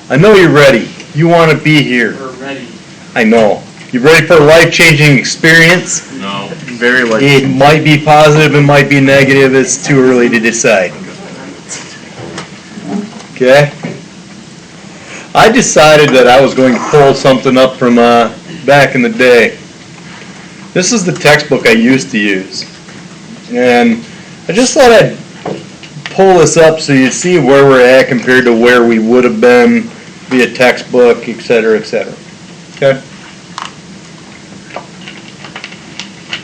I know you're ready. You want to be here. We're ready. I know. You ready for a life-changing experience? No. Very like. It might be positive, it might be negative. It's too early to decide. Okay? I decided that I was going to pull something up from back in the day. This is the textbook I used to use. And I just thought I'd pull this up so you see where we're at compared to where we would have been via textbook, etc., etc. Okay?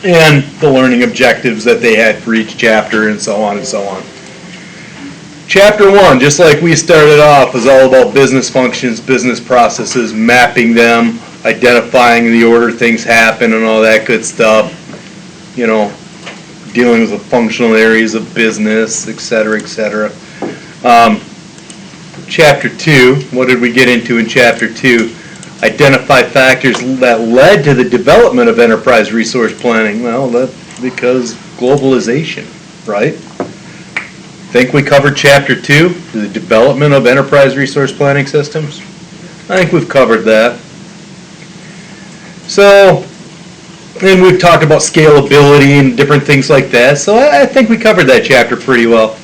And the learning objectives that they had for each chapter and so on and so on. Chapter 1, just like we started off, was all about business functions, business processes, mapping them, identifying the order things happen and all that good stuff. You know, dealing with the functional areas of business, etc., etc. Chapter 2, what did we get into in Chapter 2? Identify factors that led to the development of enterprise resource planning. Well, that's because globalization, right? Think we covered Chapter 2, the development of enterprise resource planning systems? I think we've covered that. So, and we've talked about scalability and different things like that, so I think we covered that chapter pretty well.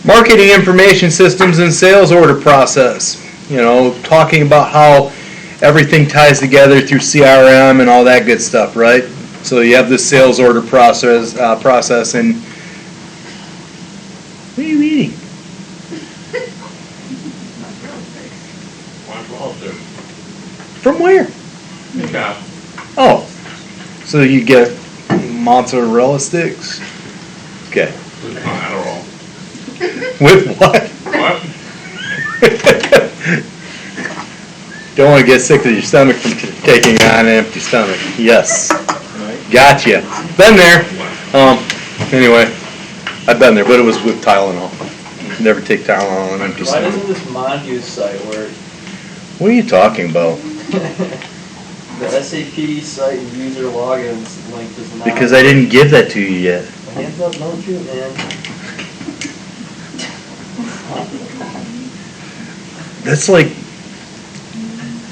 Marketing information systems and sales order process. You know, talking about how everything ties together through CRM and all that good stuff, right? So you have this sales order process, and what are you eating? From where? Yeah. Oh, so you get mozzarella sticks? Okay. With Adderall. With what? What? Don't want to get sick to your stomach from taking on an empty stomach. Yes. Gotcha. Been there. Anyway, I've been there, but it was with Tylenol. Never take Tylenol on an empty Why stomach. doesn't this Mongoose site work? What are you talking about? The SAP site user logins link does not. Because I didn't give that to you yet. Hands up, don't shoot, man. That's like,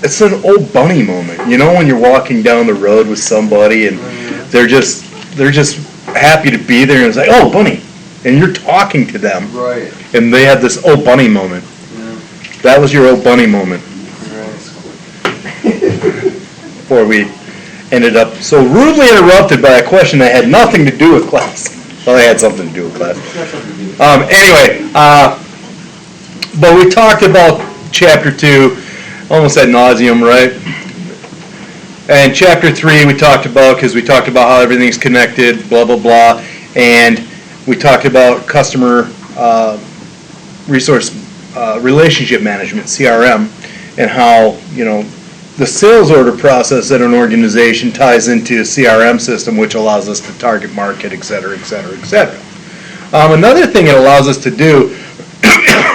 it's an old bunny moment. You know when you're walking down the road with somebody and they're just happy to be there and it's like, oh, bunny. And you're talking to them. Right. And they have this oh bunny moment. Yeah. That was your oh bunny moment. Before we ended up so rudely interrupted by a question that had nothing to do with class. Well, it had something to do with class. Anyway, but we talked about Chapter 2 almost ad nauseum, right? And Chapter 3 we talked about because we talked about how everything's connected, blah, blah, blah. And we talked about customer resource relationship management, CRM, and how, you know, the sales order process at an organization ties into a CRM system, which allows us to target market, et cetera, et cetera, et cetera. Another thing it allows us to do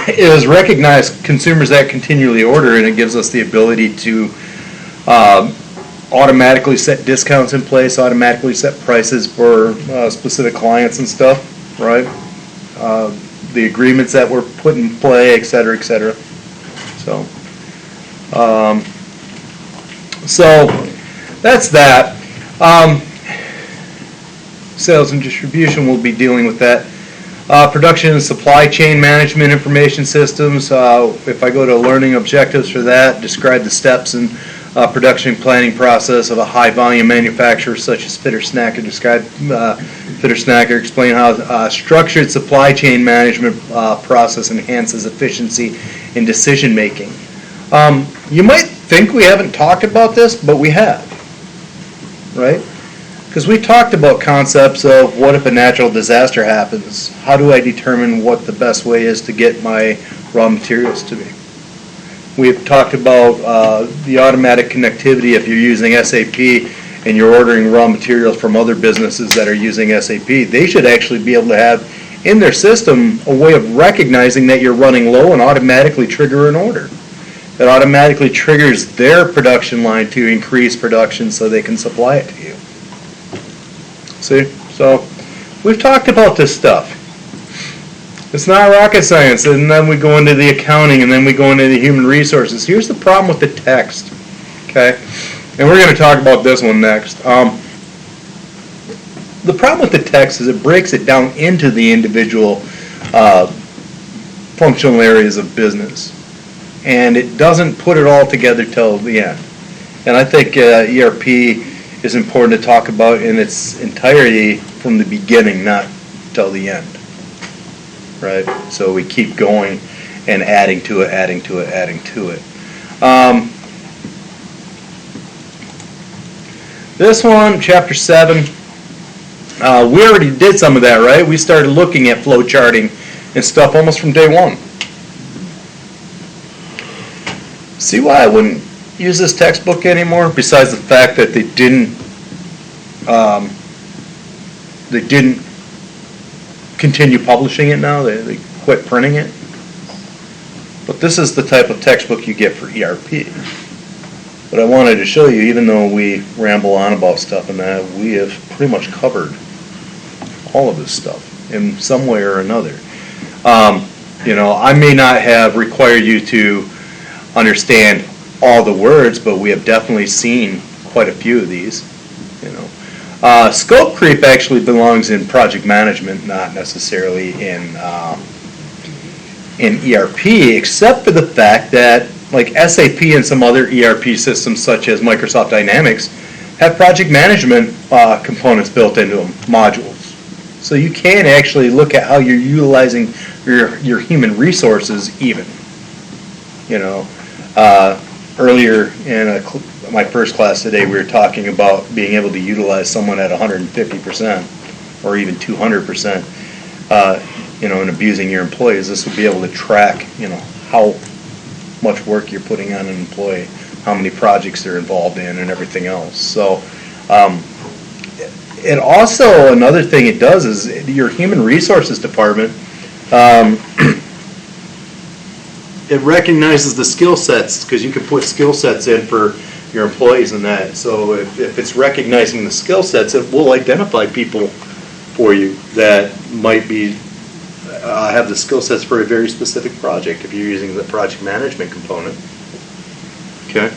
is recognize consumers that continually order, and it gives us the ability to automatically set discounts in place, automatically set prices for specific clients and stuff, right? The agreements that were put in play, et cetera, et cetera. So that's that. Sales and distribution, we'll be dealing with that. Production and supply chain management information systems. If I go to learning objectives for that, describe the steps in production planning process of a high volume manufacturer such as Fitter Snacker. Describe Fitter Snacker. Explain how structured supply chain management process enhances efficiency in decision making. You might think we haven't talked about this, but we have, right? Because we talked about concepts of what if a natural disaster happens? How do I determine what the best way is to get my raw materials to me? We've talked about the automatic connectivity if you're using SAP and you're ordering raw materials from other businesses that are using SAP. They should actually be able to have in their system a way of recognizing that you're running low and automatically trigger an order. It automatically triggers their production line to increase production so they can supply it to you. See? So we've talked about this stuff. It's not rocket science, and then we go into the accounting, and then we go into the human resources. Here's the problem with the text, okay? And we're going to talk about this one next. The problem with the text is it breaks it down into the individual functional areas of business, and it doesn't put it all together till the end. And I think ERP is important to talk about in its entirety from the beginning, not till the end, right? So we keep going and adding to it, adding to it, adding to it. This one, Chapter 7, we already did some of that, right? We started looking at flow charting and stuff almost from day one. See why I wouldn't use this textbook anymore, besides the fact that they didn't continue publishing it now, they quit printing it. But this is the type of textbook you get for ERP. But I wanted to show you, even though we ramble on about stuff and that, we have pretty much covered all of this stuff in some way or another. You know, I may not have required you to understand all the words, but we have definitely seen quite a few of these. You know, scope creep actually belongs in project management, not necessarily in ERP, except for the fact that, like SAP and some other ERP systems such as Microsoft Dynamics, have project management components built into them, modules. So you can actually look at how you're utilizing your human resources even. You know, earlier in my first class today, we were talking about being able to utilize someone at 150% or even 200%, you know, and abusing your employees. This will be able to track, you know, how much work you're putting on an employee, how many projects they're involved in, and everything else. So, it also, another thing it does is your human resources department, it recognizes the skill sets, because you can put skill sets in for your employees and that. So if it's recognizing the skill sets, it will identify people for you that might be have the skill sets for a very specific project if you're using the project management component. Okay.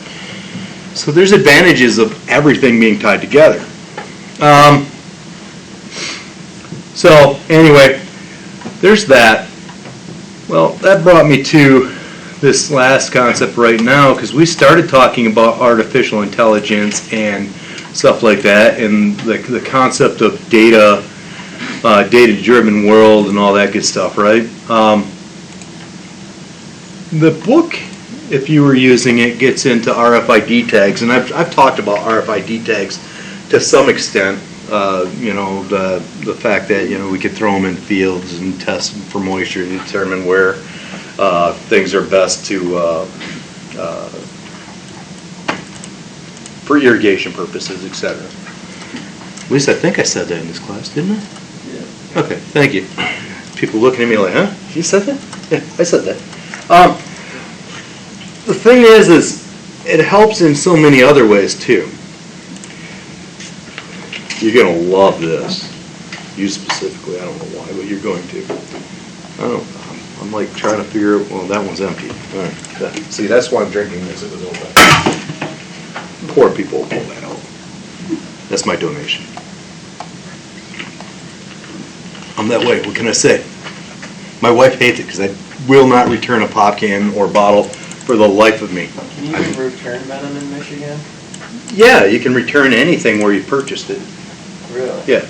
So there's advantages of everything being tied together. So anyway, there's that. Well, that brought me to this last concept right now, because we started talking about artificial intelligence and stuff like that, and the concept of data-driven world and all that good stuff, right? The book, if you were using it, gets into RFID tags, and I've talked about RFID tags to some extent. You know, the fact that, you know, we could throw them in fields and test for moisture to determine where things are best to for irrigation purposes, etc. At least I think I said that in this class, didn't I? Yeah. Okay, thank you. People looking at me like, huh? You said that? Yeah, I said that. The thing is it helps in so many other ways too. You're going to love this. You specifically, I don't know why, but you're going to. I'm like trying to figure out, well, that one's empty. All right. See, that's why I'm drinking this. It was open. Poor people will pull that out. That's my donation. I'm that way. What can I say? My wife hates it because I will not return a pop can or bottle for the life of me. Can you return venom in Michigan? Yeah, you can return anything where you purchased it. Really? Yeah.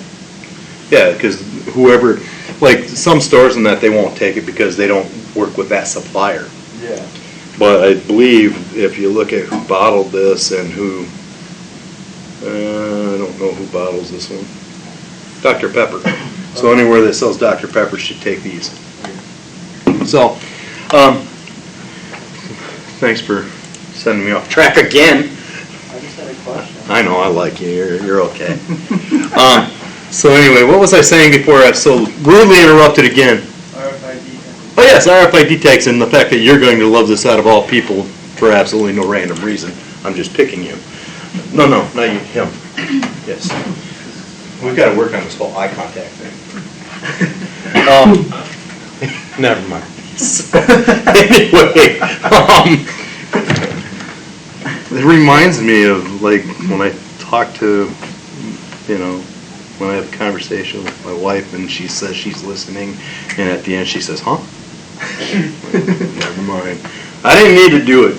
Yeah, because whoever, like some stores and that, they won't take it because they don't work with that supplier. Yeah. But I believe if you look at who bottled this and who, I don't know who bottles this one. Dr. Pepper. So anywhere that sells Dr. Pepper should take these. So, thanks for sending me off track again. I just had a question. I know, I like you. You're okay. So anyway, what was I saying before I so rudely interrupted again? RFID tags. Oh yes, RFID tags, and the fact that you're going to love this out of all people for absolutely no random reason. I'm just picking you. No, not you, him. Yes. We've got to work on this whole eye contact thing. Never mind. Anyway, it reminds me of like when I talk to, when I have a conversation with my wife and she says she's listening, and at the end she says, "Huh?" Never mind. I didn't need to do it.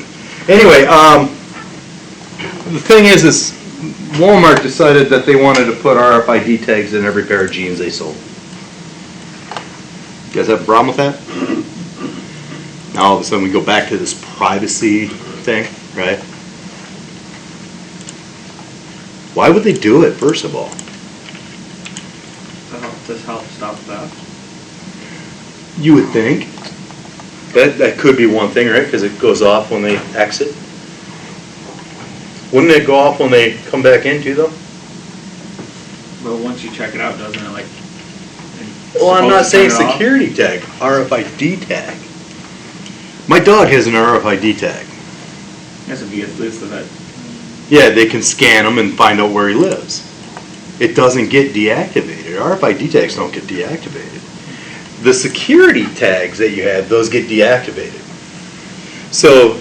Anyway, the thing is Walmart decided that they wanted to put RFID tags in every pair of jeans they sold. You guys have a problem with that? Now all of a sudden we go back to this privacy thing, right? Why would they do it, first of all? Does help stop that? You would think. That could be one thing, right? Because it goes off when they exit. Wouldn't it go off when they come back in too, though? Well, once you check it out, doesn't it, like... Well, I'm not saying supposed to turn it off? security tag, RFID tag. My dog has an RFID tag. Yes, if you get loose of it. Yeah, they can scan him and find out where he lives. It doesn't get deactivated. RFID tags don't get deactivated. The security tags that you have, those get deactivated. So,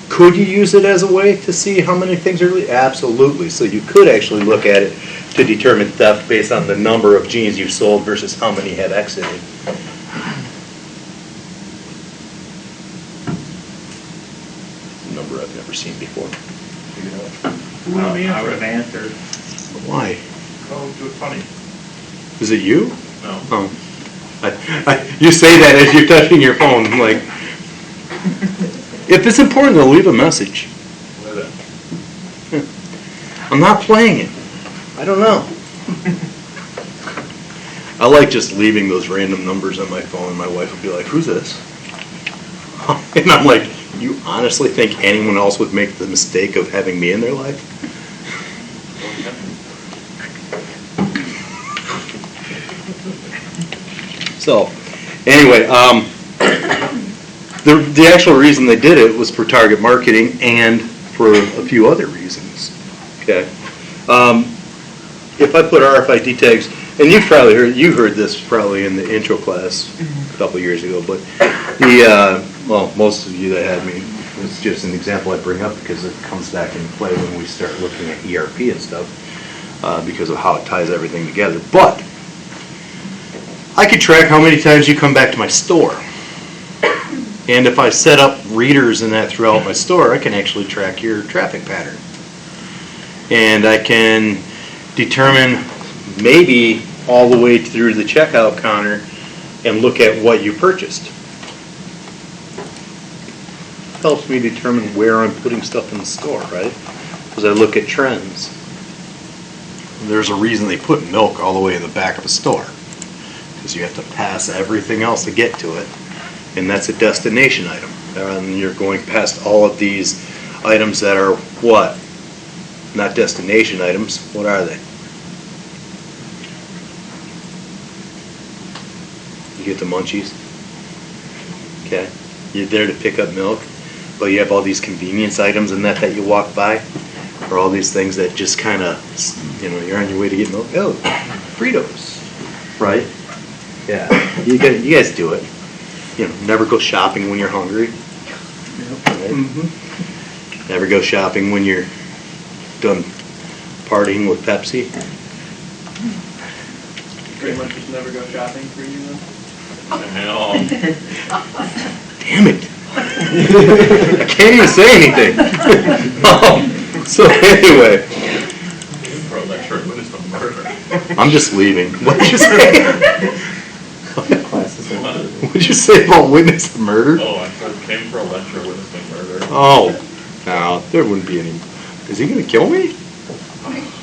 could you use it as a way to see how many things are leaving? Absolutely. So you could actually look at it to determine theft based on the number of jeans you've sold versus how many have exited. A number I've never seen before. I would have answered. Why? Oh, do it funny. Is it you? No. Oh. You say that as you're touching your phone. I'm like, if it's important, they'll leave a message. What is it? I'm not playing it. I don't know. I like just leaving those random numbers on my phone. My wife would be like, "Who's this?" And I'm like, "You honestly think anyone else would make the mistake of having me in their life?" So, anyway, the actual reason they did it was for target marketing and for a few other reasons. Okay, if I put RFID tags, and you heard this probably in the intro class a couple years ago, but well, most of you that had me, it's just an example I bring up because it comes back into play when we start looking at ERP and stuff because of how it ties everything together. But I could track how many times you come back to my store. And if I set up readers and that throughout my store, I can actually track your traffic pattern. And I can determine maybe all the way through the checkout counter and look at what you purchased. Helps me determine where I'm putting stuff in the store, right? Because I look at trends. There's a reason they put milk all the way in the back of a store. Because you have to pass everything else to get to it. And that's a destination item. And you're going past all of these items that are what? Not destination items. What are they? You get the munchies. Okay. You're there to pick up milk, but you have all these convenience items and that you walk by, or all these things that just kind of, you're on your way to get milk. Oh, Fritos, right? Yeah, you guys do it. Never go shopping when you're hungry. Right? Mm-hmm. Never go shopping when you're done partying with Pepsi. Pretty much just never go shopping for you then? Hell. Damn it. I can't even say anything. So anyway. For a lecture of witness of murder. I'm just leaving. What did you say? What did you say about witness of murder? Oh, I said came for a lecture of witness of murder. Oh, no, there wouldn't be any. Is he going to kill me?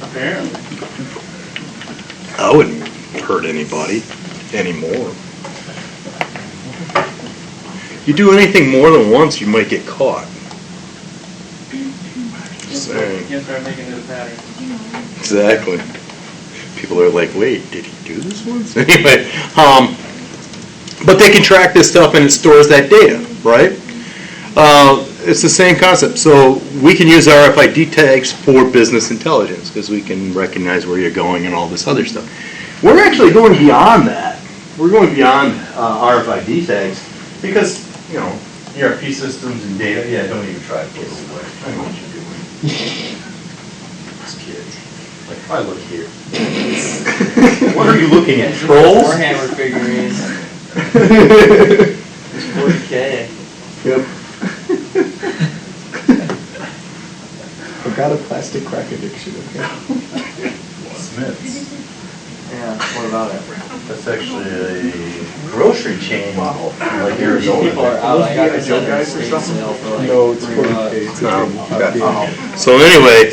Apparently. I wouldn't hurt anybody anymore. You do anything more than once, you might get caught. Just saying. You can't start making it a pattern. Exactly. People are like, wait, did he do this once? Anyway, but they can track this stuff and it stores that data, right? It's the same concept. So we can use RFID tags for business intelligence because we can recognize where you're going and all this other stuff. We're actually going beyond that. we're going beyond RFID tags because, you know, ERP systems and data, yeah, don't even try to put it away. I know what you're doing. This kid. Like, if I look here. What are you looking at, trolls? Warhammer figurines. It's 40K. Yep. I've got a plastic crack addiction, okay? Smiths. Yeah, what about it? That's actually a grocery chain, like Arizona. People are out, I got this Joe at guys or estate something? sale for like No, it's $3. 40K. It's a No, thing. okay. Yeah. So anyway,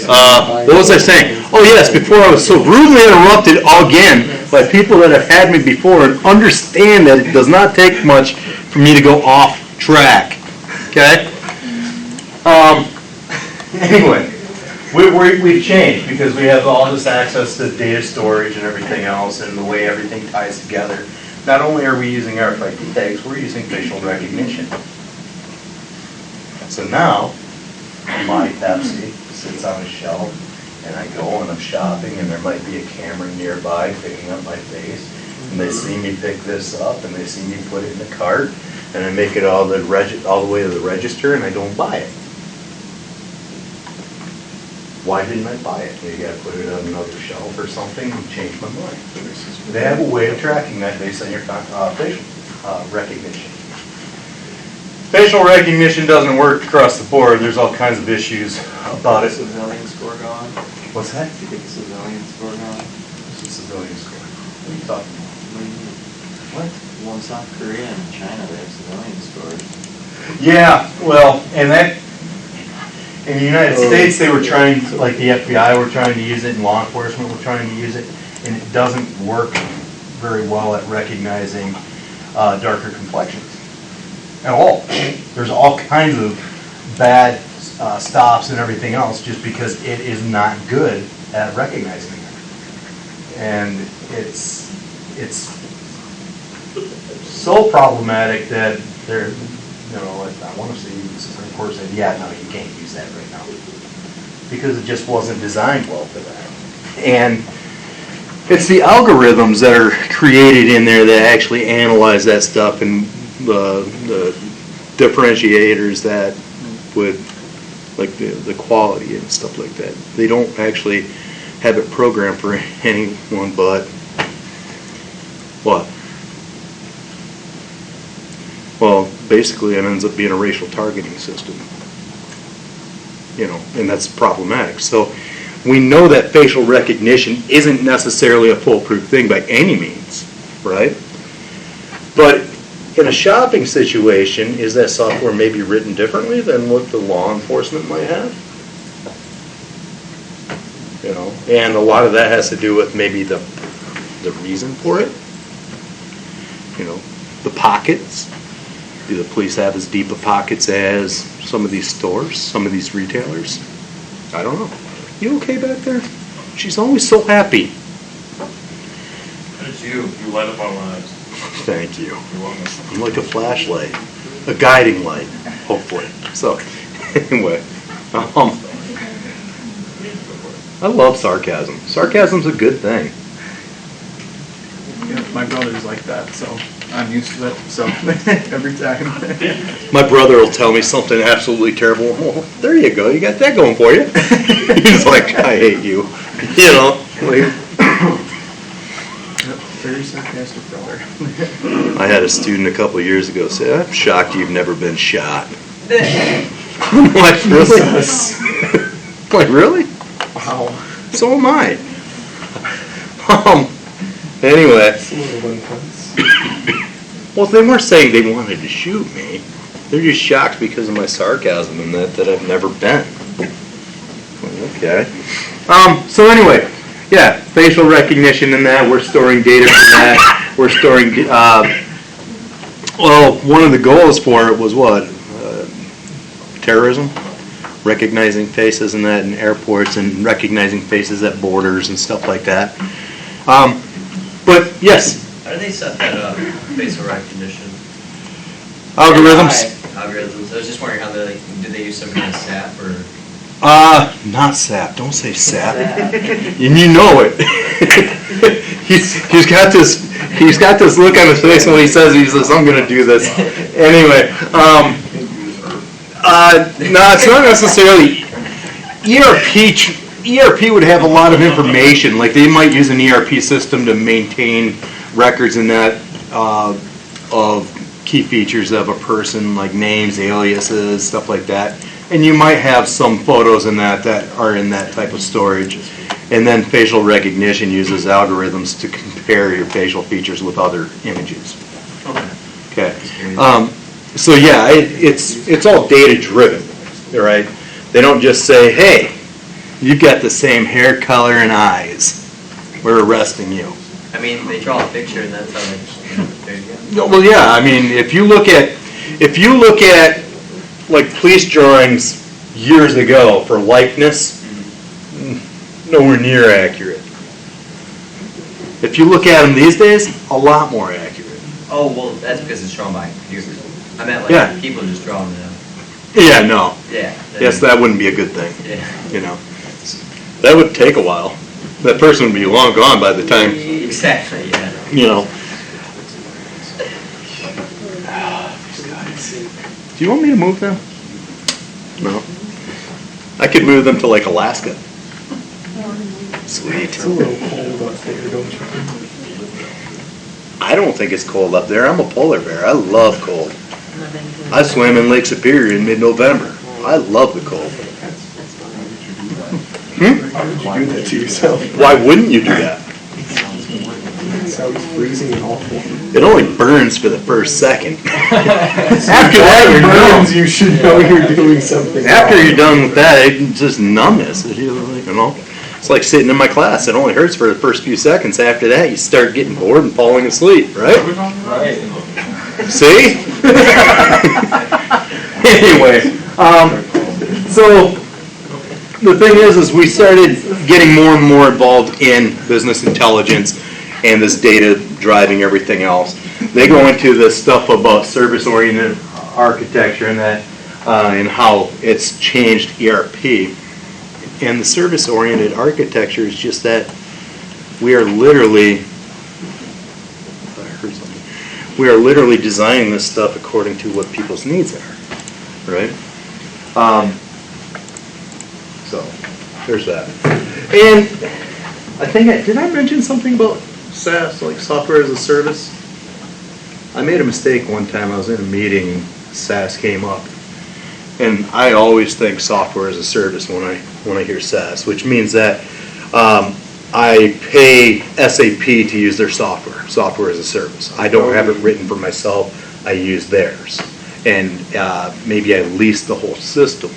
what was I saying? Oh yes, before I was so rudely interrupted again by people that have had me before and understand that it does not take much for me to go off track. Okay? Anyway, we've changed because we have all this access to data storage and everything else and the way everything ties together. Not only are we using RFID tags, we're using facial recognition. So now, my Pepsi sits on a shelf, and I go and I'm shopping, and there might be a camera nearby picking up my face, and they see me pick this up, and they see me put it in the cart, and I make it all the way to the register, and I don't buy it. Why didn't I buy it? Maybe I put it on another shelf or something and changed my mind. They have a way of tracking that based on your facial recognition. Facial recognition doesn't work across the board. There's all kinds of issues about it. Civilian score going? What's that? Do you think the civilian score going? What's the civilian score? What are you talking about? What? Well, in South Korea and China, they have civilian scores. Yeah, well, and that, in the United States, they were trying, like the FBI were trying to use it and law enforcement were trying to use it, and it doesn't work very well at recognizing darker complexions at all. There's all kinds of bad stops and everything else just because it is not good at recognizing them. And it's so problematic that they're, you know, like, I want to say the Supreme Court said, yeah, no, you can't use that right now. Because it just wasn't designed well for that. And it's the algorithms that are created in there that actually analyze that stuff and the differentiators that would, like the quality and stuff like that. They don't actually have it programmed for anyone but what? Well, basically it ends up being a racial targeting system. You know, and that's problematic. So we know that facial recognition isn't necessarily a foolproof thing by any means, right? But in a shopping situation, is that software maybe written differently than what the law enforcement might have? You know, and a lot of that has to do with maybe the reason for it. You know, the pockets. Do the police have as deep of pockets as some of these stores, some of these retailers? I don't know. You okay back there? She's always so happy. It's you. You light up our lives. Thank you. You're welcome. I'm like a flashlight, a guiding light, hopefully. So, anyway, I love sarcasm. Sarcasm's a good thing. Yeah, my brother's like that, so I'm used to it, so every time. My brother will tell me something absolutely terrible. Well, there you go. You got that going for you. He's like, I hate you. You know. Like, Very sarcastic brother. I had a student a couple of years ago say, I'm shocked you've never been shot. I'm like, really? I'm like, really? Wow. So am I. Anyway. It's a little intense. Well, they weren't saying they wanted to shoot me. They're just shocked because of my sarcasm and that I've never been. Okay. So anyway, yeah, facial recognition and that, we're storing data for that. We're storing, well, one of the goals for it was what? Terrorism? Recognizing faces and that in airports and recognizing faces at borders and stuff like that. But yes, How do they set that up, facial recognition? algorithms. Algorithms, I was just wondering how they, like, do they use some kind of SAP or? Not sap. Don't say sap. And you know it. he's got this He's got this look on his face when he says, I'm gonna do this. Anyway, no, it's not necessarily, ERP would have a lot of information, like they might use an ERP system to maintain records in that, of key features of a person, like names, aliases, stuff like that. And you might have some photos in that are in that type of storage. And then facial recognition uses algorithms to compare your facial features with other images. Okay. So yeah, it's all data driven, all right? They don't just say, hey, you've got the same hair color and eyes. We're arresting you. I mean, they draw a picture and that's how they, there you go. No, well, yeah, I mean, if you look at like police drawings years ago for likeness, nowhere near accurate. If you look at them these days, a lot more accurate. Oh, well, that's because it's drawn by computers. I meant like Yeah. people just drawing it out. Yeah, no. Yeah. Yes, that wouldn't be a good thing, Yeah. you know. That would take a while. That person would be long gone by the time, Exactly, yeah. you know. Do you want me to move them? No. I could move them to like Alaska. Sweet. It's a little cold up there, don't you think? I don't think it's cold up there. I'm a polar bear. I love cold. I swam in Lake Superior in mid-November. I love the cold. Why would you do that to yourself? Why wouldn't you do that? It sounds freezing and awful. It only burns for the first second. After that, you're Burns, numb. you should know you're doing something After wrong. you're done with that, it's just numbness. You know, it's like sitting in my class. It only hurts for the first few seconds. After that, you start getting bored and falling asleep, right? Right. See? Anyway, so the thing is we started getting more and more involved in business intelligence and this data driving everything else. They go into this stuff about service-oriented architecture and that, and how it's changed ERP. And the service-oriented architecture is just that we are literally designing this stuff according to what people's needs are, right? So there's that. And I think did I mention something about SaaS, like software as a service? I made a mistake one time. I was in a meeting and SaaS came up. And I always think software as a service when I hear SaaS, which means that I pay SAP to use their software as a service. I don't have it written for myself. I use theirs, and maybe I lease the whole system,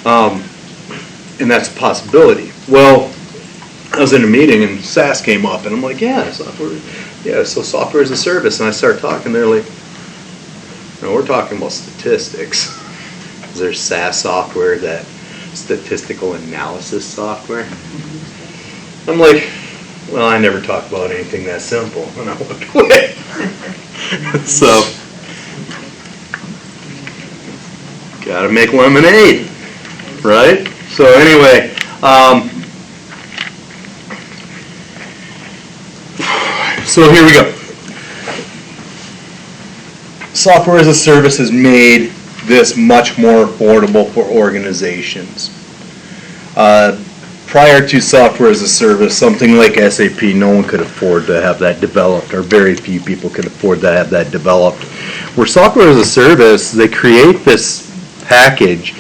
and that's a possibility. Well, I was in a meeting and SaaS came up, and I'm like, so software as a service, and I started talking. They're like, no, we're talking about statistics. There's SaaS software, that statistical analysis software. I'm like, well, I never talk about anything that simple, and I walked away. So, gotta make lemonade, right? So anyway, so here we go. Software as a service has made this much more affordable for organizations. Prior to software as a service, something like SAP, no one could afford to have that developed, or very few people could afford to have that developed. Where software as a service, they create this package,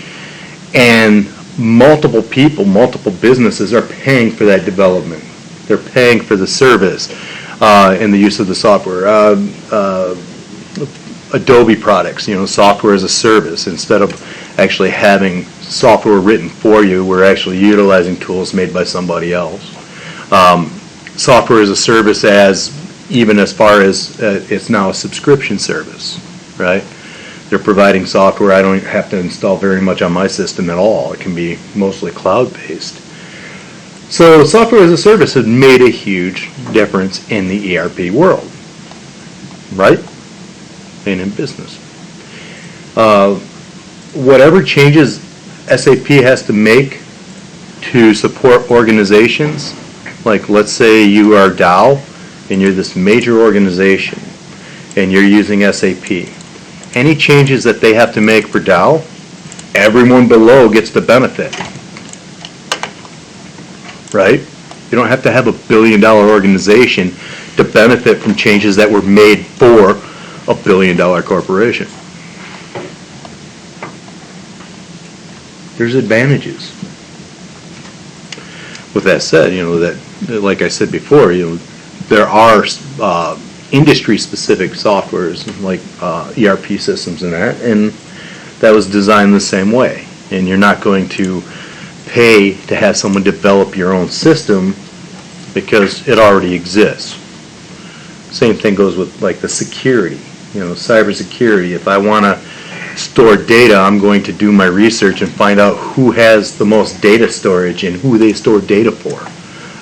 and multiple people, multiple businesses are paying for that development. They're paying for the service and the use of the software. Adobe products, software as a service. Instead of actually having software written for you, we're actually utilizing tools made by somebody else. Software as a service, even as far as it's now a subscription service, right? They're providing software. I don't have to install very much on my system at all. It can be mostly cloud-based. So software as a service has made a huge difference in the ERP world, right? And in business. Whatever changes SAP has to make to support organizations, like let's say you are Dow and you're this major organization, and you're using SAP, any changes that they have to make for Dow, everyone below gets the benefit. Right? You don't have to have a billion-dollar organization to benefit from changes that were made for a billion-dollar corporation. There's advantages. With that said, that like I said before, there are industry-specific softwares like ERP systems and that was designed the same way. And you're not going to pay to have someone develop your own system because it already exists. Same thing goes with like the security, cybersecurity. If I want to store data, I'm going to do my research and find out who has the most data storage and who they store data for.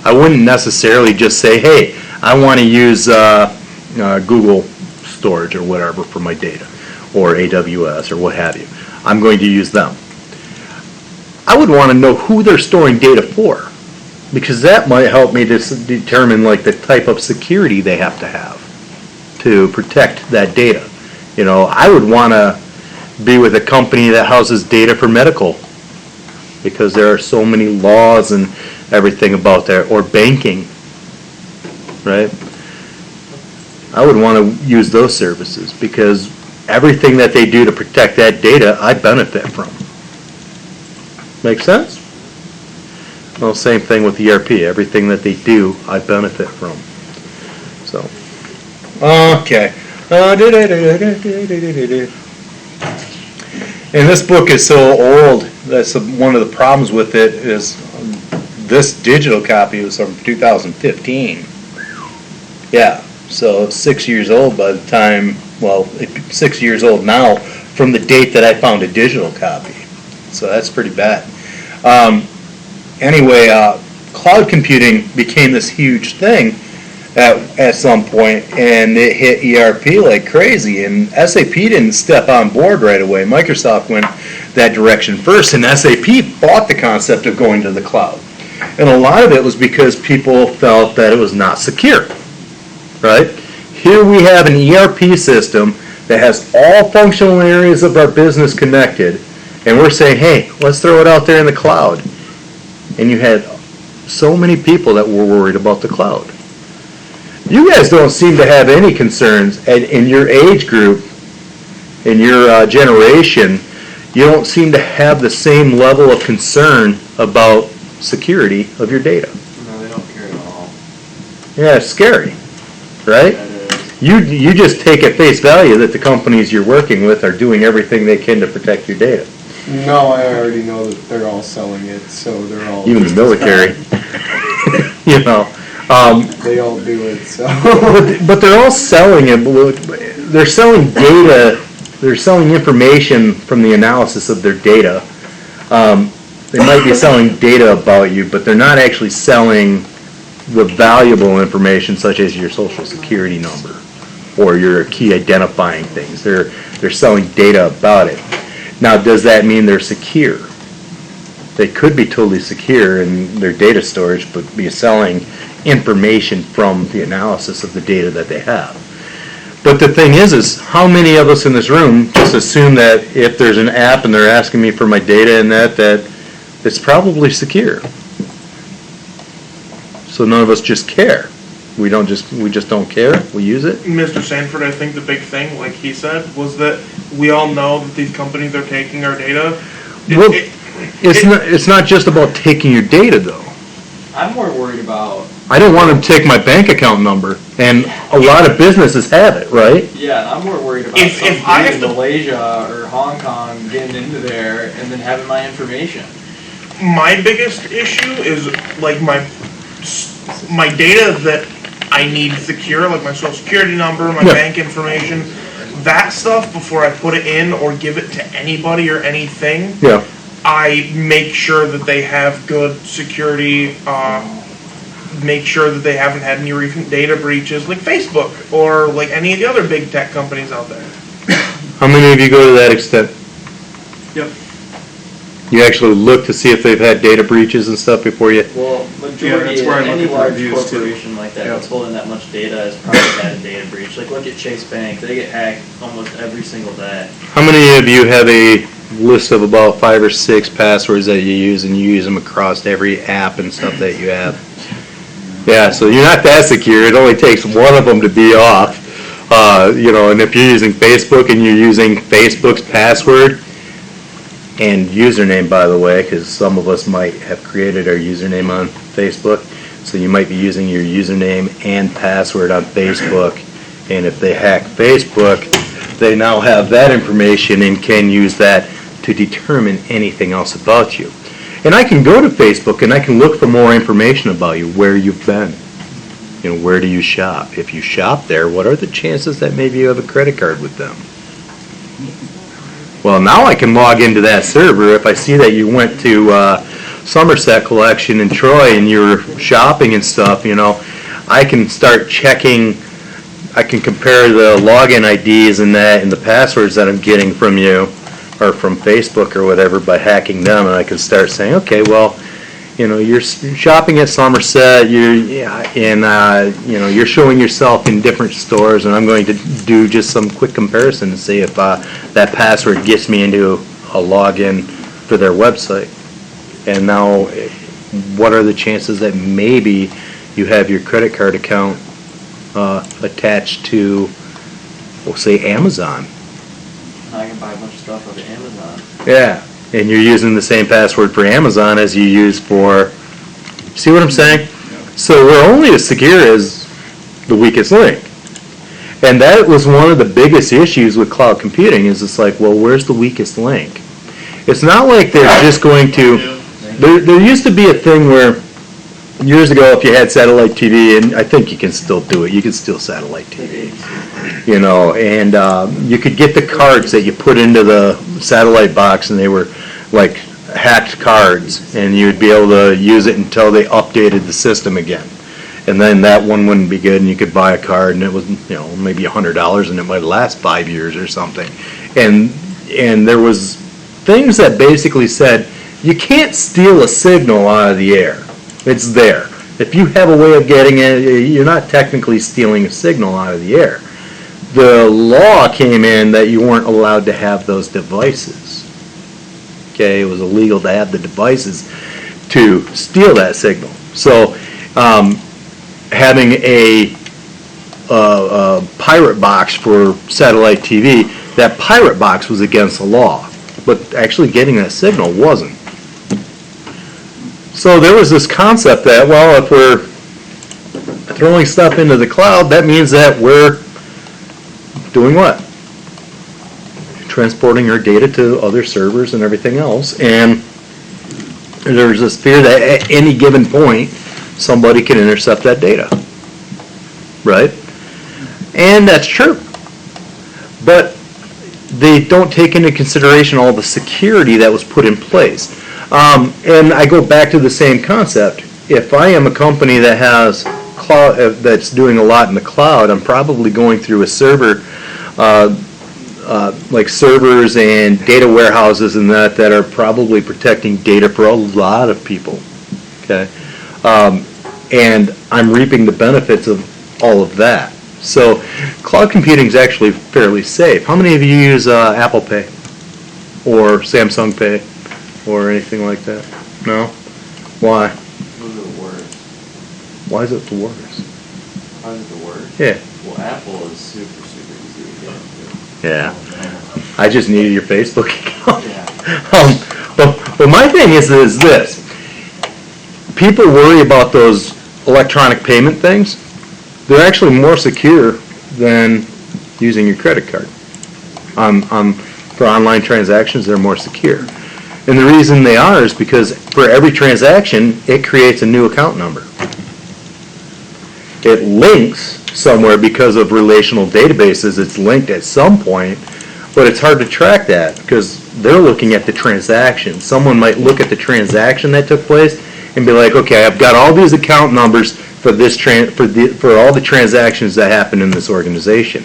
I wouldn't necessarily just say, hey, I want to use Google storage or whatever for my data, or AWS or what have you. I'm going to use them. I would want to know who they're storing data for, because that might help me to determine like the type of security they have to protect that data. I would want to be with a company that houses data for medical, because there are so many laws and everything about that, or banking, right? I would want to use those services because everything that they do to protect that data, I benefit from. Make sense? Well, same thing with ERP. Everything that they do, I benefit from. So, okay. And this book is so old, that's one of the problems with it is this digital copy was from 2015. Yeah, so it's 6 years old by the time, well, it's 6 years old now from the date that I found a digital copy. So that's pretty bad. Anyway, cloud computing became this huge thing at some point, and it hit ERP like crazy, and SAP didn't step on board right away. Microsoft went that direction first, and SAP bought the concept of going to the cloud. And a lot of it was because people felt that it was not secure, right? Here we have an ERP system that has all functional areas of our business connected, and we're saying, hey, let's throw it out there in the cloud. And you had so many people that were worried about the cloud. You guys don't seem to have any concerns, and in your age group, in your generation, you don't seem to have the same level of concern about security of your data. No, they don't care at all. Yeah, it's scary, right? That is. You just take at face value that the companies you're working with are doing everything they can to protect your data. No, I already know that they're all selling it, so they're all. Even the military, They all do it, so. But they're all selling it. They're selling data. They're selling information from the analysis of their data. They might be selling data about you, but they're not actually selling the valuable information such as your social security number or your key identifying things. They're selling data about it. Now, does that mean they're secure? They could be totally secure in their data storage, but be selling information from the analysis of the data that they have. But the thing is how many of us in this room just assume that if there's an app and they're asking me for my data and that it's probably secure? So none of us just care. We just don't care. We use it. Mr. Sanford, I think the big thing, like he said, was that we all know that these companies are taking our data. It's not just about taking your data, though. I'm more worried about. I don't want them to take my bank account number, and a lot of businesses have it, right? Yeah, I'm more worried about If I have in to- Malaysia or Hong Kong getting into there and then having my information. My biggest issue is like my data that I need secure, like my social security number, my Yeah. bank information, that stuff before I put it in or give it to anybody or anything. Yeah. I make sure that they have good security, make sure that they haven't had any recent data breaches like Facebook or like any of the other big tech companies out there. How many of you go to that extent? Yep. You actually look to see if they've had data breaches and stuff before you. Well, majority, that's where I'm any looking for large reviews, too. corporation like that Yeah. that's holding that much data has probably had a data breach. Like look at Chase Bank, they get hacked almost every single day. How many of you have a list of about 5 or 6 passwords that you use, and you use them across every app and stuff that you have? Yeah, so you're not that secure. It only takes one of them to be off. And if you're using Facebook and you're using Facebook's password and username, by the way, because some of us might have created our username on Facebook, so you might be using your username and password on Facebook, and if they hack Facebook, they now have that information and can use that to determine anything else about you. And I can go to Facebook and I can look for more information about you, where you've been. Where do you shop? If you shop there, what are the chances that maybe you have a credit card with them? Well, now I can log into that server. If I see that you went to Somerset Collection in Troy and you're shopping and stuff, I can start checking. I can compare the login IDs and the passwords that I'm getting from you or from Facebook or whatever by hacking them, and I can start saying, okay, well, you're shopping at Somerset, you're showing yourself in different stores, and I'm going to do just some quick comparison to see if that password gets me into a login for their website. And now, what are the chances that maybe you have your credit card account attached to, we'll say, Amazon? I can buy a bunch of stuff off of Amazon. Yeah. And you're using the same password for Amazon as you use for, see what I'm saying? So we're only as secure as the weakest link. And that was one of the biggest issues with cloud computing, is it's like, well, where's the weakest link? It's not like they're just going to, there used to be a thing where, years ago, if you had satellite TV, and I think you can still do it, you can still satellite TV, and you could get the cards that you put into the satellite box, and they were like hacked cards, and you'd be able to use it until they updated the system again. And then that one wouldn't be good, and you could buy a card, and it was, maybe $100, and it might last 5 years or something. And there was things that basically said, you can't steal a signal out of the air. It's there. If you have a way of getting it, you're not technically stealing a signal out of the air. The law came in that you weren't allowed to have those devices. Okay, it was illegal to have the devices to steal that signal. So having a pirate box for satellite TV, that pirate box was against the law, but actually getting that signal wasn't. So there was this concept that, well, if we're throwing stuff into the cloud, that means that we're doing what? Transporting our data to other servers and everything else. And there's this fear that at any given point, somebody can intercept that data. Right? And that's true. But they don't take into consideration all the security that was put in place. And I go back to the same concept. If I am a company that has cloud, that's doing a lot in the cloud, I'm probably going through a server, like servers and data warehouses and that are probably protecting data for a lot of people. Okay, and I'm reaping the benefits of all of that. So cloud computing is actually fairly safe. How many of you use Apple Pay or Samsung Pay or anything like that? No? Why? Those are the worst. Why is it the worst? Why is it the worst? Yeah. Well, Apple is super easy to get into. Yeah. I just needed your Facebook account. Yeah. But my thing is this. People worry about those electronic payment things. They're actually more secure than using your credit card. For online transactions, they're more secure. And the reason they are is because for every transaction, it creates a new account number. It links somewhere because of relational databases. It's linked at some point, but it's hard to track that because they're looking at the transaction. Someone might look at the transaction that took place and be like, okay, I've got all these account numbers for this for all the transactions that happen in this organization.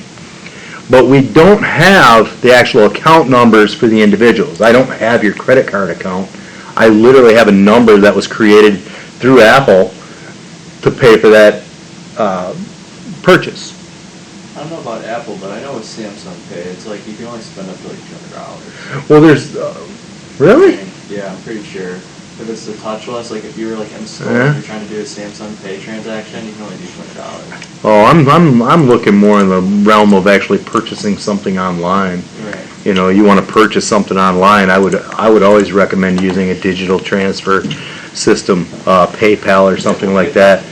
but we don't have the actual account numbers for the individuals. I don't have your credit card account. I literally have a number that was created through Apple to pay for that purchase. I don't know about Apple, but I know with Samsung Pay, it's like you can only spend up to like $200. Well, there's, really? Yeah, I'm pretty sure. If it's the touchless, like if you were like in store Yeah. and you're trying to do a Samsung Pay transaction, you can only do $200. Oh, I'm looking more in the realm of actually purchasing something online. Right. You know, you want to purchase something online, I would always recommend using a digital transfer system, PayPal or something like that.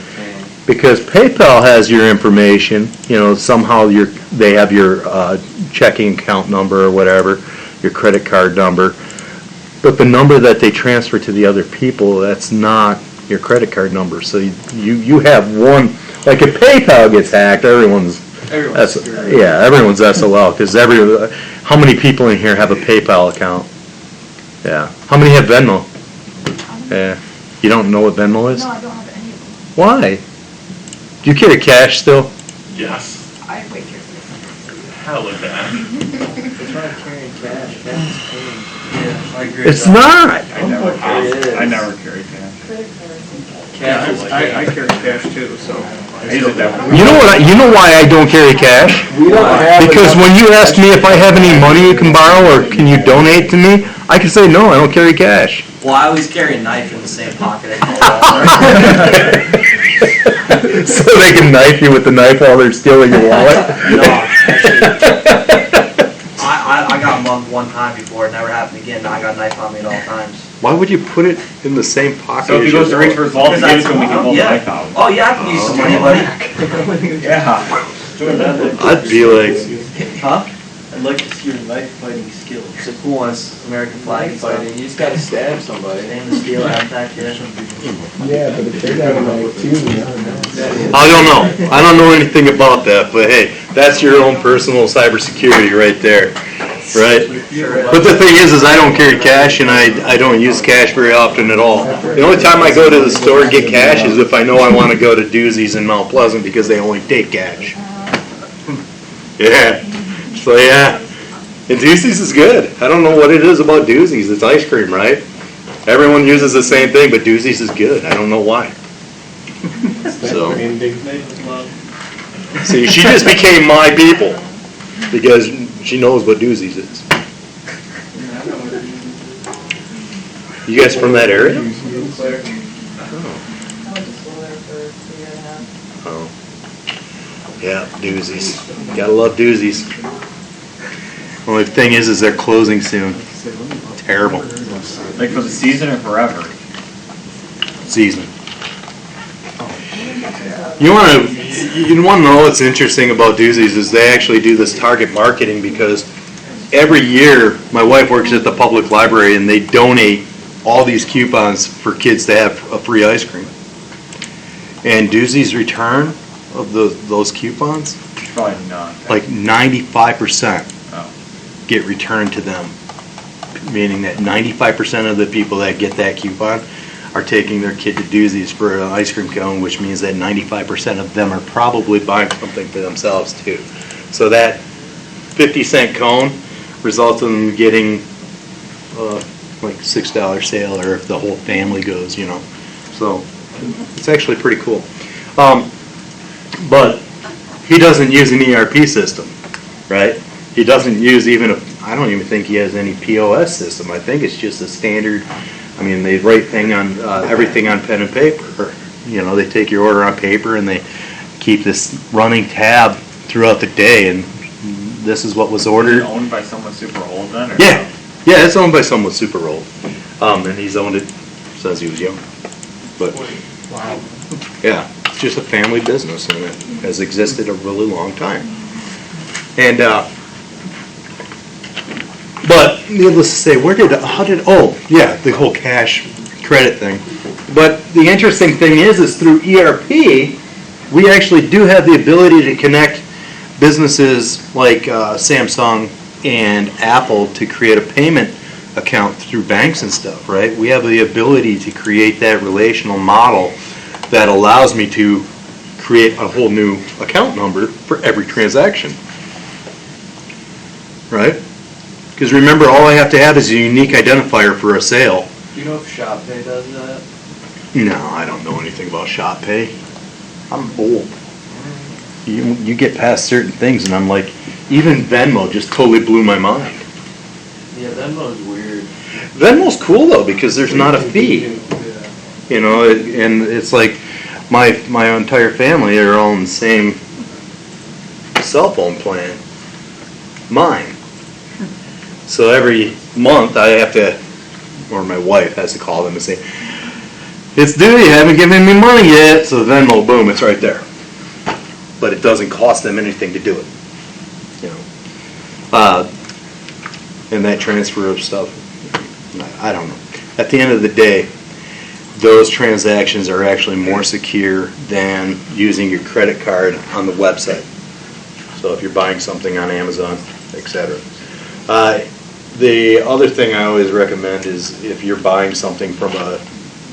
Because PayPal has your information, you know, somehow they have your checking account number or whatever, your credit card number. But the number that they transfer to the other people, that's not your credit card number. So you have one, like if PayPal gets hacked, everyone's SOL. Because how many people in here have a PayPal account? Yeah. How many have Venmo? Yeah. You don't know what Venmo is? No, I don't have any of them. Why? Do you carry cash still? Yes. I wait here for Hell with that. It's not carrying cash, cash is paying. Yeah, I agree. It's not. I never It is. I never carry cash. Cash is I carry cash too, so I use it that way. You know what? You know why I don't carry cash? Because when you ask me if I have any money you can borrow or can you donate to me, I can say no. I don't carry cash. Well, I always carry a knife in the same pocket. So they can knife you with the knife while they're stealing your wallet? No, actually, I got mugged one time before. It never happened again. I got a knife on me at all times. Why would you put it in the same pocket? So if he as goes to your reach for his wallet to get it to him, we can pull the Yeah. knife out. Oh yeah, I can use some money, buddy. Yeah. I'd be like, Huh? I'd like to see your knife fighting skills. It's a cool one, it's American flag fighting. You just gotta stab somebody. Stainless steel attack here. Yeah, but if they got a knife too, I don't know. I don't know anything about that, but hey, that's your own personal cybersecurity right there, right? But the thing is I don't carry cash and I don't use cash very often at all. The only time I go to the store and get cash is if I know I want to go to Doozy's in Mount Pleasant because they only take cash. Yeah. So yeah, and Doozy's is good. I don't know what it is about Doozy's. It's ice cream, right? Everyone uses the same thing, but Doozy's is good. I don't know why. So, see, she just became my people because she knows what Doozy's is. You guys from that area? I went to school there for a year and a half. Oh. Yeah, Doozy's. Gotta love Doozy's. Only thing is they're closing soon. Terrible. Like for the season or forever? Season. You want to know what's interesting about Doozy's is they actually do this target marketing because every year my wife works at the public library and they donate all these coupons for kids to have a free ice cream. And Doozy's return of those coupons, Probably not. like 95% Oh. get returned to them, meaning that 95% of the people that get that coupon are taking their kid to Doozy's for an ice cream cone, which means that 95% of them are probably buying something for themselves too. So that 50-cent cone results in them getting like $6 sale, or if the whole family goes, you know. So it's actually pretty cool. But he doesn't use an ERP system, right? He doesn't use I don't even think he has any POS system. I think it's just a standard, they write everything on pen and paper. You know, they take your order on paper and they keep this running tab throughout the day, and this is what was Is ordered. it owned by someone super old then? Or Yeah, yeah, it's owned by someone super old. And he's owned it since he was young. But, yeah, it's just a family business and it has existed a really long time. And, but needless to say, the whole cash credit thing. But the interesting thing is through ERP, we actually do have the ability to connect businesses like Samsung and Apple to create a payment account through banks and stuff, right? We have the ability to create that relational model that allows me to create a whole new account number for every transaction. right? Because remember, all I have to have is a unique identifier for a sale. Do you know if Shop Pay does that? No, I don't know anything about Shop Pay. I'm old. You get past certain things, and I'm like, even Venmo just totally blew my mind. Yeah, Venmo's weird. Venmo's cool though, because there's not a fee. You know, and it's like my entire family are all in the same cell phone plan. Mine. So every month I have to, or my wife has to call them and say, "It's due, you haven't given me money yet." So Venmo, boom, it's right there. But it doesn't cost them anything to do it. You know, and that transfer of stuff, I don't know. At the end of the day, those transactions are actually more secure than using your credit card on the website. So if you're buying something on Amazon, etc. The other thing I always recommend is if you're buying something from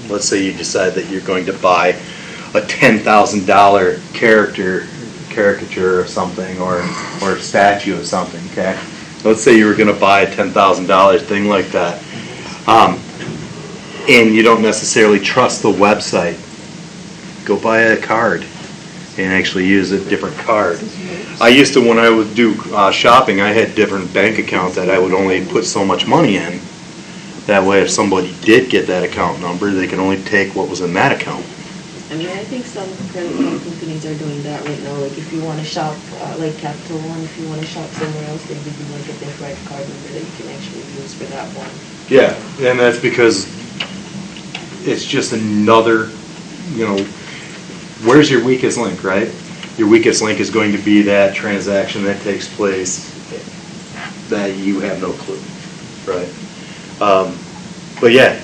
let's say you decide that you're going to buy a $10,000 caricature of something or statue of something, okay? Let's say you were going to buy a $10,000 thing like that, and you don't necessarily trust the website. Go buy a card and actually use a different card. I used to, when I would do shopping, I had different bank accounts that I would only put so much money in. That way, if somebody did get that account number, they could only take what was in that account. I mean, I think some credit card companies are doing that right now. Like if you want to shop, like Capital One, if you want to shop somewhere else, they give you like a different card number that you can actually use for that one. Yeah, and that's because it's just another, you know, where's your weakest link, right? Your weakest link is going to be that transaction that takes place that you have no clue, right? But yeah,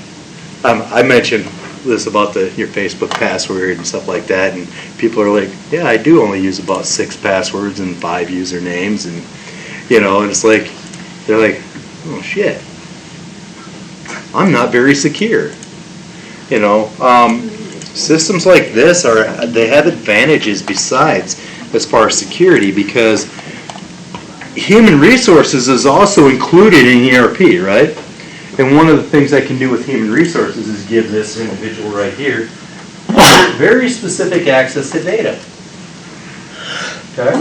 I mentioned this about your Facebook password and stuff like that, and people are like, yeah, I do only use about 6 passwords and 5 usernames, and you know, and it's like, they're like, oh shit, I'm not very secure. You know, systems like this they have advantages besides as far as security, because human resources is also included in ERP, right? And one of the things I can do with human resources is give this individual right here very specific access to data. Okay?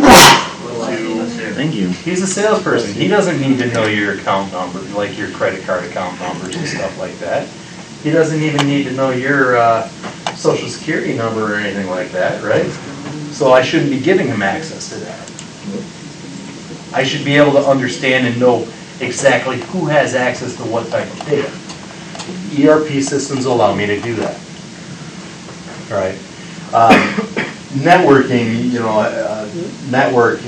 Thank you. He's a salesperson. He doesn't need to know your account number, like your credit card account numbers and stuff like that. He doesn't even need to know your social security number or anything like that, right? So I shouldn't be giving him access to that. I should be able to understand and know exactly who has access to what type of data. ERP systems allow me to do that. All right. Networking, you know, network,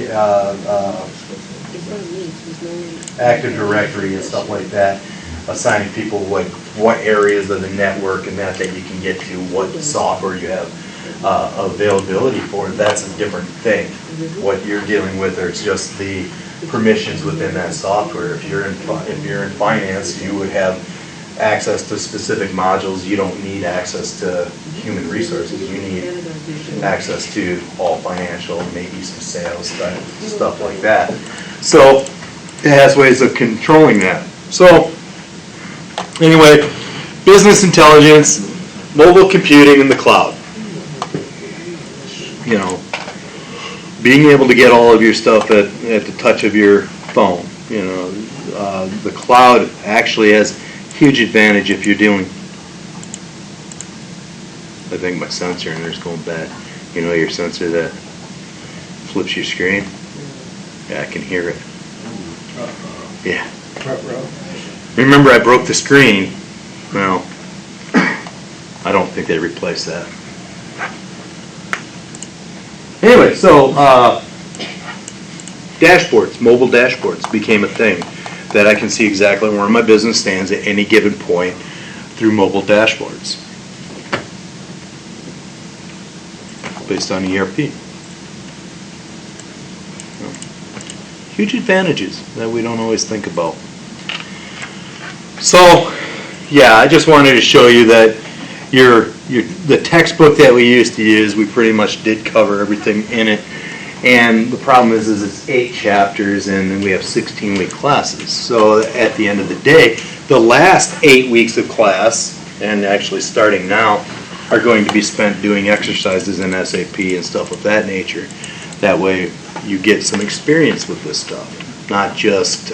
Active Directory and stuff like that, assigning people like what areas of the network and that you can get to, what software you have availability for. That's a different thing. What you're dealing with is just the permissions within that software. If you're in finance, you would have access to specific modules. You don't need access to human resources. You need access to all financial, maybe some sales stuff like that. So it has ways of controlling that. So anyway, business intelligence, mobile computing in the cloud. You know, being able to get all of your stuff at the touch of your phone. You know, the cloud actually has huge advantage if you're dealing. I think my sensor in there is going bad. You know, your sensor that flips your screen. Yeah, I can hear it. Yeah. Remember, I broke the screen. Well, I don't think they replaced that. Anyway, so dashboards, mobile dashboards became a thing that I can see exactly where my business stands at any given point through mobile dashboards based on ERP. Huge advantages that we don't always think about. So, yeah, I just wanted to show you that the textbook that we used to use, we pretty much did cover everything in it. And the problem is it's 8 chapters and then we have 16-week classes. So at the end of the day, the last 8 weeks of class, and actually starting now, are going to be spent doing exercises in SAP and stuff of that nature. That way you get some experience with this stuff, not just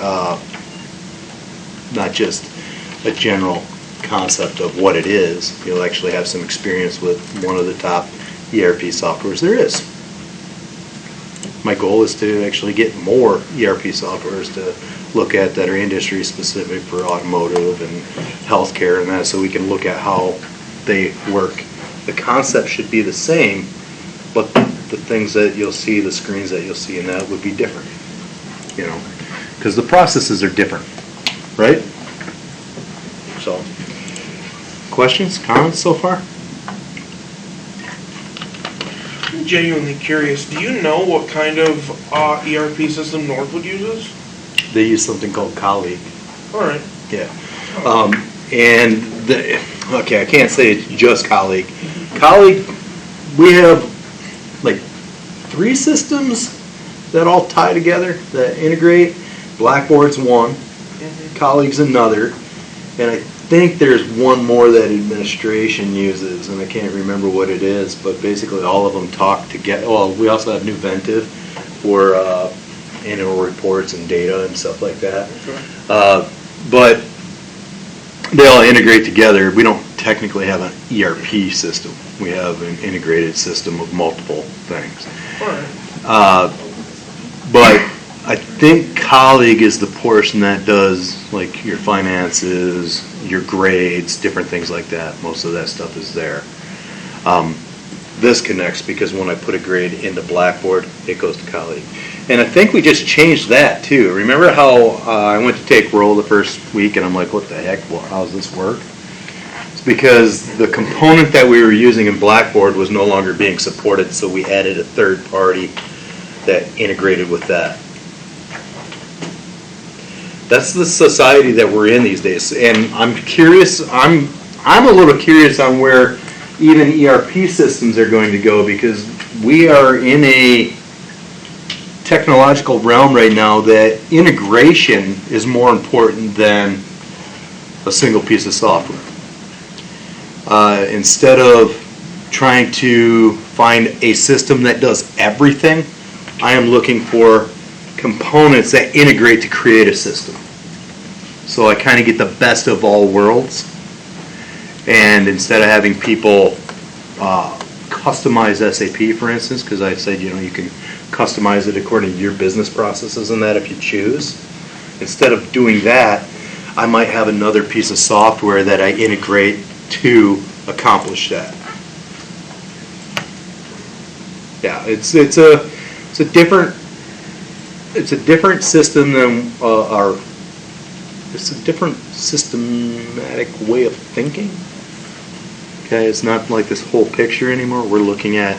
a general concept of what it is. You'll actually have some experience with one of the top ERP softwares there is. My goal is to actually get more ERP softwares to look at that are industry specific for automotive and healthcare and that, so we can look at how they work. The concept should be the same, but the things that you'll see, the screens that you'll see in that would be different, you know, because the processes are different, right? So, questions, comments so far? I'm genuinely curious. Do you know what kind of ERP system Northwood uses? They use something called Colleague. All right. Yeah. Okay, I can't say it's just Colleague. Colleague, we have like 3 systems that all tie together, that integrate. Blackboard's one, Colleague's another, and I think there's one more that administration uses, and I can't remember what it is, but basically all of them talk together. Well, we also have Nuventive for annual reports and data and stuff like that. But they all integrate together. We don't technically have an ERP system. We have an integrated system of multiple things. But I think Colleague is the portion that does like your finances, your grades, different things like that. Most of that stuff is there. This connects because when I put a grade into Blackboard, it goes to Colleague. And I think we just changed that too. Remember how I went to take roll the first week and I'm like, what the heck, well, how does this work? It's because the component that we were using in Blackboard was no longer being supported, so we added a third party that integrated with that. That's the society that we're in these days. And I'm curious, I'm a little curious on where even ERP systems are going to go, because we are in a technological realm right now that integration is more important than a single piece of software. Instead of trying to find a system that does everything, I am looking for components that integrate to create a system. So I kind of get the best of all worlds. And instead of having people customize SAP, for instance, because I said, you know, you can customize it according to your business processes and that if you choose. Instead of doing that, I might have another piece of software that I integrate to accomplish that. Yeah, it's a different system than it's a different systematic way of thinking. Okay, it's not like this whole picture anymore. We're looking at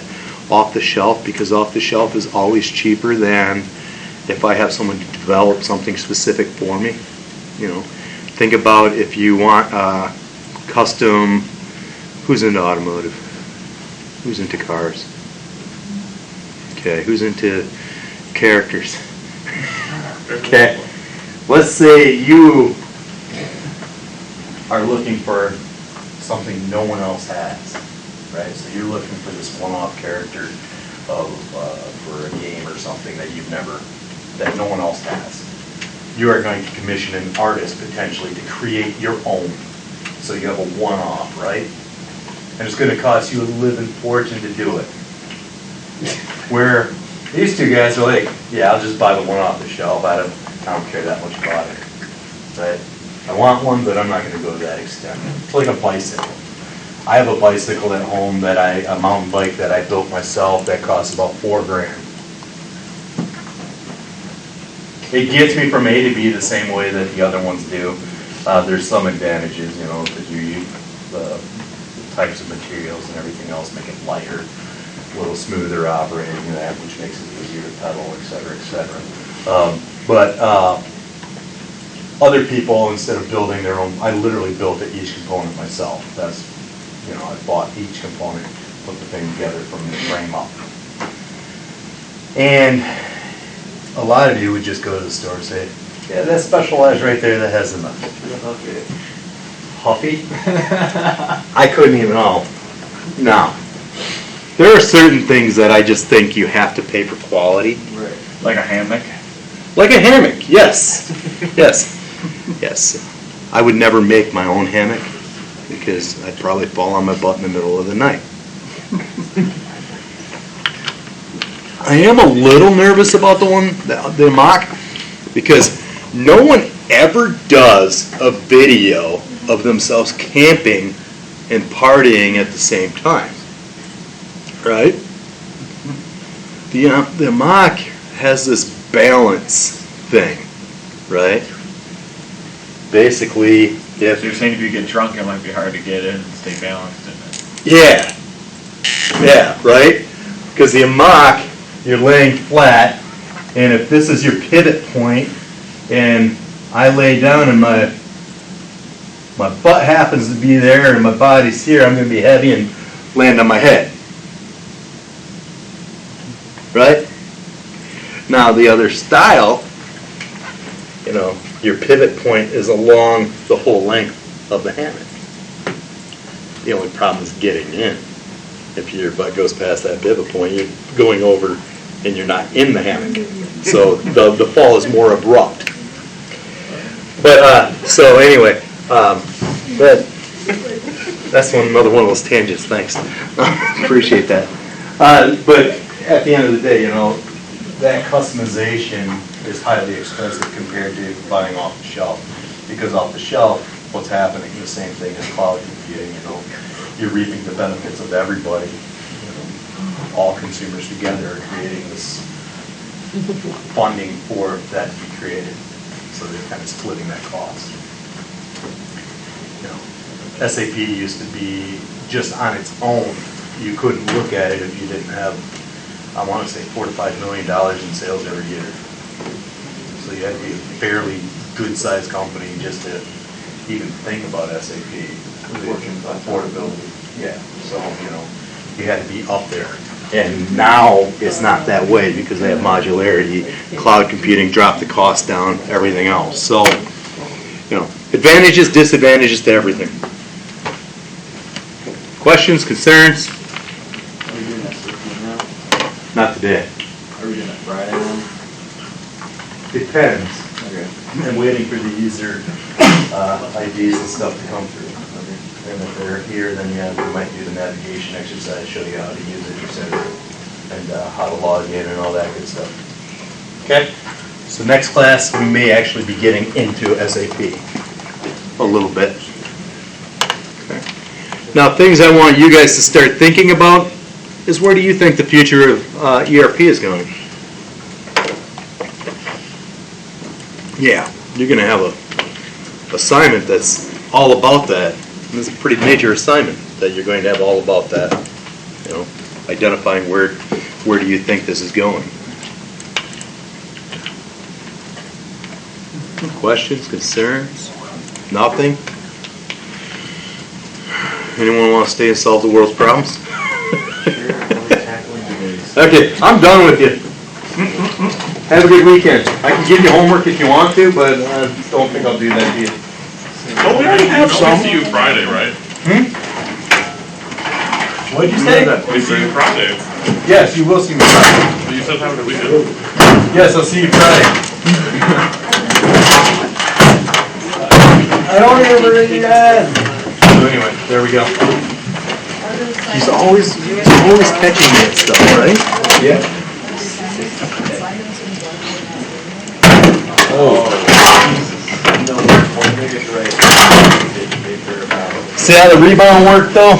off the shelf, because off the shelf is always cheaper than if I have someone to develop something specific for me. You know, think about if you want custom. Who's into automotive? Who's into cars? Okay, who's into characters? Okay, let's say you are looking for something no one else has, right? So you're looking for this one-off character for a game or something that no one else has. You are going to commission an artist potentially to create your own. So you have a one-off, right? And it's going to cost you a living fortune to do it. Where these two guys are like, yeah, I'll just buy the one off the shelf. I don't care that much about it. Right? I want one, but I'm not going to go to that extent. It's like a bicycle. I have a bicycle at home a mountain bike that I built myself that costs about $4,000. It gets me from A to B the same way that the other ones do. There's some advantages, you know, because you use the types of materials and everything else make it lighter, a little smoother operating, which makes it easier to pedal, et cetera, et cetera. But other people, instead of building their own, I literally built each component myself. That's, I bought each component, put the thing together from the frame up. And a lot of you would just go to the store and say, yeah, that's Specialized right there, that has enough. Huffy? I couldn't even, no. There are certain things that I just think you have to pay for quality. Right. Like a hammock. Like a hammock, yes. Yes. Yes. I would never make my own hammock because I'd probably fall on my butt in the middle of the night. I am a little nervous about the mock, because no one ever does a video of themselves camping and partying at the same time, right? The mock has this balance thing, right? Basically, So you're saying if you get drunk, it might be hard to get in and stay balanced in it. yeah, right? Because the mock, you're laying flat, and if this is your pivot point, and I lay down and my butt happens to be there and my body's here, I'm going to be heavy and land on my head. Right? Now the other style, your pivot point is along the whole length of the hammock. The only problem is getting in. If your butt goes past that pivot point, you're going over and you're not in the hammock. So the fall is more abrupt. But, so anyway, but that's another one of those tangents, thanks. Appreciate that. But at the end of the day, that customization is highly expensive compared to buying off the shelf. Because off the shelf, what's happening, the same thing as cloud computing, you're reaping the benefits of everybody. All consumers together are creating this funding for that to be created. So they're kind of splitting that cost. SAP used to be just on its own. You couldn't look at it if you didn't have, I want to say, $4 to $5 million in sales every year. So you had to be a fairly good-sized company just to even think about SAP. Affordability. Yeah. So, you had to be up there. And now it's not that way because they have modularity, cloud computing, drop the cost down, everything else. So, advantages, disadvantages to everything. Questions, concerns? Are we doing that 16 now? Not today. Are we doing that Friday then? Depends. Okay. I'm waiting for the user IDs and stuff to come through. And if they're here, then we might do the navigation exercise, show you how to use it, etc. And how to log in and all that good stuff. Okay? So next class, we may actually be getting into SAP a little bit. Okay. Now, things I want you guys to start thinking about is, where do you think the future of ERP is going? Yeah, you're going to have a assignment that's all about that. And it's a pretty major assignment that you're going to have all about that. Identifying where do you think this is going. Questions, concerns? Nothing? Anyone want to stay and solve the world's problems? Okay, I'm done with you. Have a good weekend. I can give you homework if you want to, but I don't think I'll do that to you. Oh, we already have some. We'll see you Friday, right? What did you say? We see you Friday. Yes, you will see me Friday. But you said have a weekend. Yes, I'll see you Friday. I don't even read that. So anyway, there we go. He's always catching me and stuff, right? Yeah. Oh. See how the rebound worked though?